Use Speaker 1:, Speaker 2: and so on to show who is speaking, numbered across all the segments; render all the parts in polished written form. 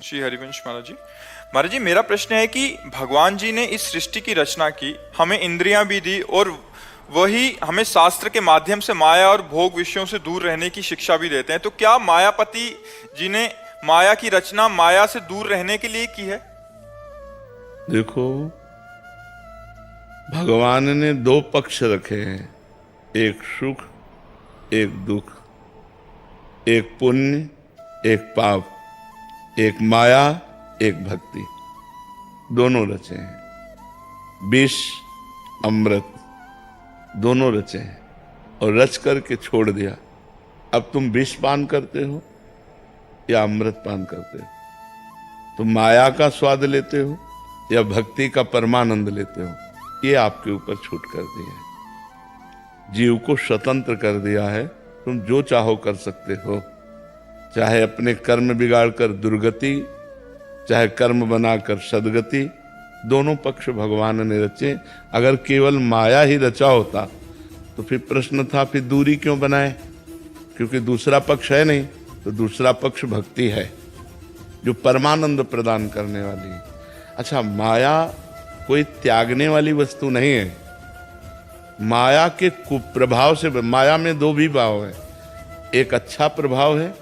Speaker 1: श्री हरिवंश महाराज जी मेरा प्रश्न है कि भगवान जी ने इस सृष्टि की रचना की, हमें इंद्रियां भी दी और वही हमें शास्त्र के माध्यम से माया और भोग विषयों से दूर रहने की शिक्षा भी देते हैं। तो क्या मायापति जी ने माया की रचना माया से दूर रहने के लिए की है?
Speaker 2: देखो, भगवान ने दो पक्ष रखे हैं, एक सुख एक दुख, एक पुण्य एक पाप, एक माया एक भक्ति, दोनों रचे हैं। विष अमृत दोनों रचे हैं और रच करके छोड़ दिया। अब तुम विष पान करते हो या अमृत पान करते हो? तुम माया का स्वाद लेते हो या भक्ति का परमानंद लेते हो? ये आपके ऊपर छूट कर दिया है, जीव को स्वतंत्र कर दिया है। तुम जो चाहो कर सकते हो, चाहे अपने कर्म बिगाड़कर दुर्गति, चाहे कर्म बनाकर सदगति, दोनों पक्ष भगवान ने रचे। अगर केवल माया ही रचा होता तो फिर प्रश्न था, फिर दूरी क्यों बनाए? क्योंकि दूसरा पक्ष है नहीं, तो दूसरा पक्ष भक्ति है जो परमानंद प्रदान करने वाली है। अच्छा, माया कोई त्यागने वाली वस्तु नहीं है। माया के कुप्रभाव से, माया में दो भी भाव है, एक अच्छा प्रभाव है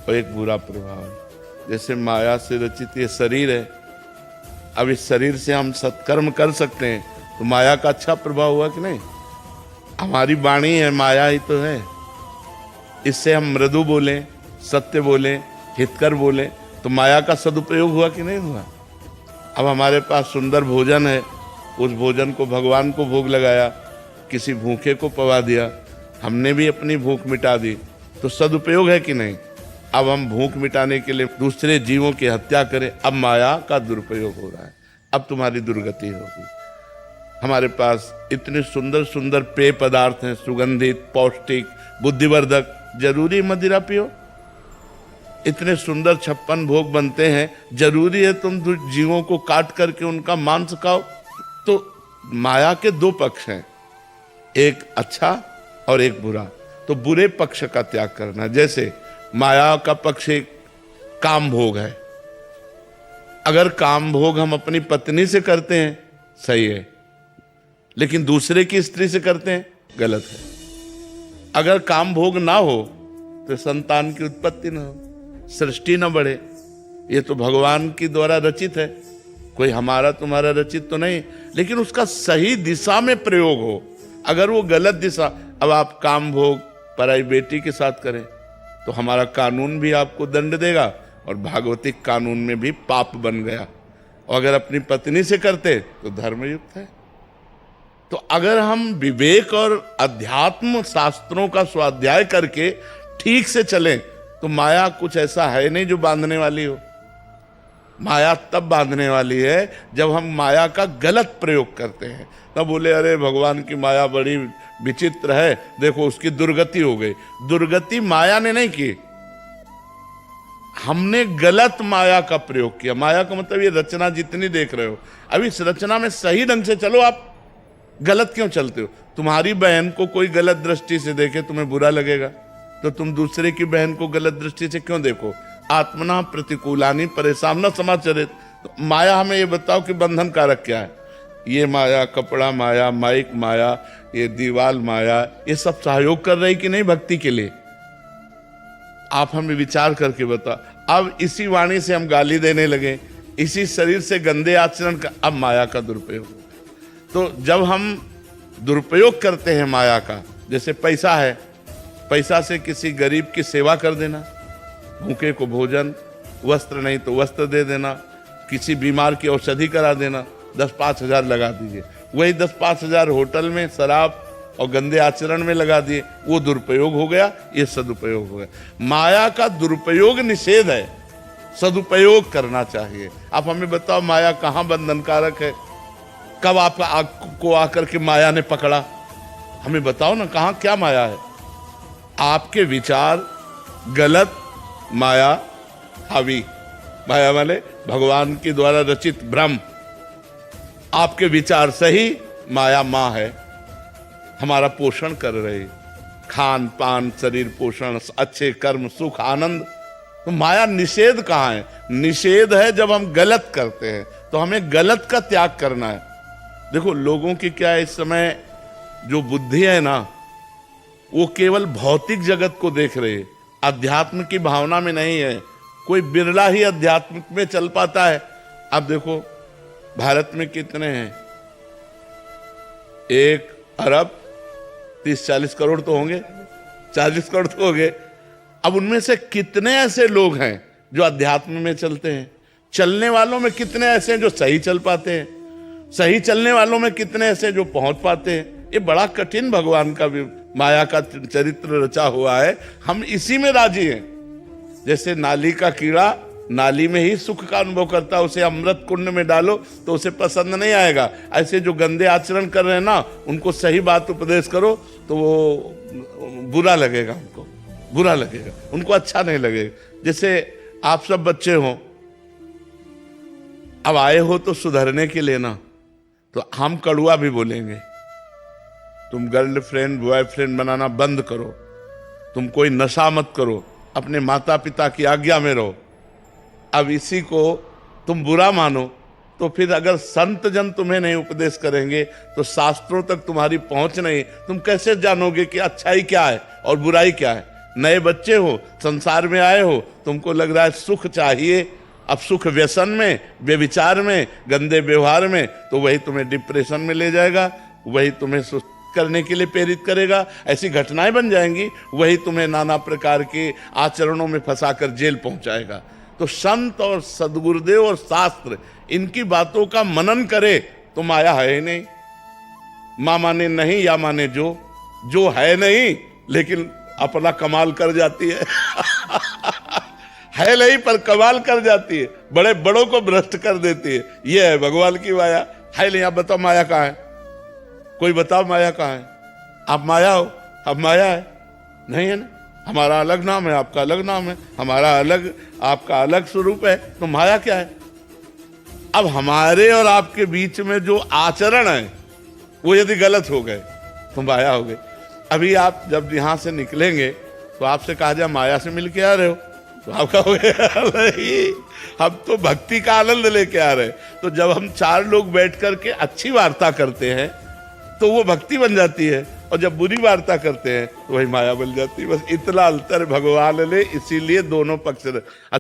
Speaker 2: और एक बुरा प्रभाव है। जैसे माया से रचित ये शरीर है, अब इस शरीर से हम सत्कर्म कर सकते हैं, तो माया का अच्छा प्रभाव हुआ कि नहीं? हमारी वाणी है, माया ही तो है। इससे हम मृदु बोलें, सत्य बोलें, हितकर बोलें, तो माया का सदुपयोग हुआ कि नहीं हुआ? अब हमारे पास सुंदर भोजन है, उस भोजन को भगवान को भोग लगाया, किसी भूखे को पवा दिया, हमने भी अपनी भूख मिटा दी, तो सदुपयोग है कि नहीं? अब हम भूख मिटाने के लिए दूसरे जीवों की हत्या करें, अब माया का दुरुपयोग हो रहा है, अब तुम्हारी दुर्गति होगी। हमारे पास इतने सुंदर सुंदर पेय पदार्थ हैं, सुगंधित, पौष्टिक, बुद्धिवर्धक, जरूरी मदिरा पियो? इतने सुंदर 56 भोग बनते हैं, जरूरी है तुम जीवों को काट करके उनका मांस खाओ? तो माया के दो पक्ष हैं, एक अच्छा और एक बुरा। तो बुरे पक्ष का त्याग करना। जैसे माया का पक्ष एक काम भोग है, अगर काम भोग हम अपनी पत्नी से करते हैं सही है, लेकिन दूसरे की स्त्री से करते हैं गलत है। अगर काम भोग ना हो तो संतान की उत्पत्ति ना हो, सृष्टि ना बढ़े। ये तो भगवान की द्वारा रचित है, कोई हमारा तुम्हारा रचित तो नहीं, लेकिन उसका सही दिशा में प्रयोग हो। अगर वो गलत दिशा, अब आप काम भोग पराई बेटी के साथ करें तो हमारा कानून भी आपको दंड देगा और भागवतिक कानून में भी पाप बन गया। और अगर अपनी पत्नी से करते तो धर्मयुक्त है। तो अगर हम विवेक और अध्यात्म शास्त्रों का स्वाध्याय करके ठीक से चलें तो माया कुछ ऐसा है नहीं जो बांधने वाली हो। माया तब बांधने वाली है जब हम माया का गलत प्रयोग करते हैं। तब बोले अरे भगवान की माया बड़ी विचित्र है, देखो उसकी दुर्गति हो गई। दुर्गति माया ने नहीं की, हमने गलत माया का प्रयोग किया। माया का मतलब ये रचना जितनी देख रहे हो, अब इस रचना में सही ढंग से चलो, आप गलत क्यों चलते हो? तुम्हारी बहन को कोई गलत दृष्टि से देखे तुम्हें बुरा लगेगा, तो तुम दूसरे की बहन को गलत दृष्टि से क्यों देखो? आत्मना प्रतिकूलानि परेशान न समाचरित। तो माया हमें ये बताओ कि बंधन कारक क्या है? ये माया, कपड़ा माया, माइक माया, ये दीवाल माया, ये सब सहयोग कर रही कि नहीं भक्ति के लिए? आप हमें विचार करके बताओ। अब इसी वाणी से हम गाली देने लगे, इसी शरीर से गंदे आचरण का, अब माया का दुरुपयोग। तो जब हम दुरुपयोग करते हैं माया का, जैसे पैसा है, पैसा से किसी गरीब की सेवा कर देना, भूखे को भोजन, वस्त्र नहीं तो वस्त्र दे देना, किसी बीमार की औषधि करा देना, 10-5 हजार लगा दीजिए। वही 10-5 हजार होटल में शराब और गंदे आचरण में लगा दिए, वो दुरुपयोग हो गया, ये सदुपयोग हो गया। माया का दुरुपयोग निषेध है, सदुपयोग करना चाहिए। आप हमें बताओ माया कहाँ बंधनकारक है? कब आपको आकर के माया ने पकड़ा? हमें बताओ ना, कहाँ क्या माया है? आपके विचार गलत, माया हावी। माया वाले भगवान के द्वारा रचित ब्रह्म, आपके विचार सही, माया माँ है, हमारा पोषण कर रही। खान पान, शरीर पोषण, अच्छे कर्म, सुख, आनंद, तो माया निषेध कहाँ है? निषेध है जब हम गलत करते हैं, तो हमें गलत का त्याग करना है। देखो लोगों की क्या है, इस समय जो बुद्धि है ना, वो केवल भौतिक जगत को देख रहे है, अध्यात्म की भावना में नहीं है। कोई बिरला ही अध्यात्म में चल पाता है। अब देखो भारत में कितने हैं, 1 अरब 30-40 करोड़ तो होंगे, 40 करोड़ तो होंगे। अब उनमें से कितने ऐसे लोग हैं जो अध्यात्म में चलते हैं? चलने वालों में कितने ऐसे हैं जो सही चल पाते हैं? सही चलने वालों में कितने ऐसे हैं जो पहुंच पाते हैं? ये बड़ा कठिन भगवान का भी माया का चरित्र रचा हुआ है। हम इसी में राजी हैं। जैसे नाली का कीड़ा नाली में ही सुख का अनुभव करता है, उसे अमृत कुंड में डालो तो उसे पसंद नहीं आएगा। ऐसे जो गंदे आचरण कर रहे हैं ना, उनको सही बात उपदेश करो तो वो बुरा लगेगा, उनको बुरा लगेगा, उनको अच्छा नहीं लगेगा। जैसे आप सब बच्चे हो, अब आए हो तो सुधरने के लिए ना, तो हम कड़ुआ भी बोलेंगे। तुम गर्लफ्रेंड बॉयफ्रेंड बनाना बंद करो, तुम कोई नशा मत करो, अपने माता पिता की आज्ञा में रहो। अब इसी को तुम बुरा मानो तो फिर अगर संत जन तुम्हें नहीं उपदेश करेंगे तो शास्त्रों तक तुम्हारी पहुंच नहीं, तुम कैसे जानोगे कि अच्छाई क्या है और बुराई क्या है? नए बच्चे हो, संसार में आए हो, तुमको लग रहा है सुख चाहिए। अब सुख व्यसन में, व्यभिचार में, गंदे व्यवहार में, तो वही तुम्हें डिप्रेशन में ले जाएगा, वही तुम्हें सुस्त करने के लिए प्रेरित करेगा। ऐसी घटनाएं बन जाएंगी, वही तुम्हें नाना प्रकार के आचरणों में फंसाकर जेल पहुंचाएगा। तो संत और सदगुरुदेव और शास्त्र इनकी बातों का मनन करे तो माया है ही नहीं। मां माने नहीं या माने जो है नहीं, लेकिन अपना कमाल कर जाती है है नहीं पर कमाल कर जाती है, बड़े बड़ों को भ्रष्ट कर देती है। यह है भगवान की माया। है नहीं? आप बताओ माया कहाँ है? कोई बताओ माया कहाँ है? आप माया हो, अब माया है नहीं है ना? हमारा अलग नाम है, आपका अलग नाम है, हमारा अलग, आपका अलग स्वरूप है, तो माया क्या है? अब हमारे और आपके बीच में जो आचरण है वो यदि गलत हो गए तो माया हो गई। अभी आप जब यहां से निकलेंगे तो आपसे कहा जाए माया से मिल के आ रहे हो, तो आप कहोगे नहीं, हम तो भक्ति का आनंद लेके आ रहे हैं। तो जब हम 4 लोग बैठ करके अच्छी वार्ता करते हैं तो वो भक्ति बन जाती है, और जब बुरी वार्ता करते हैं तो वही माया बन जाती है। बस इतना अंतर भगवान ने इसीलिए दोनों पक्ष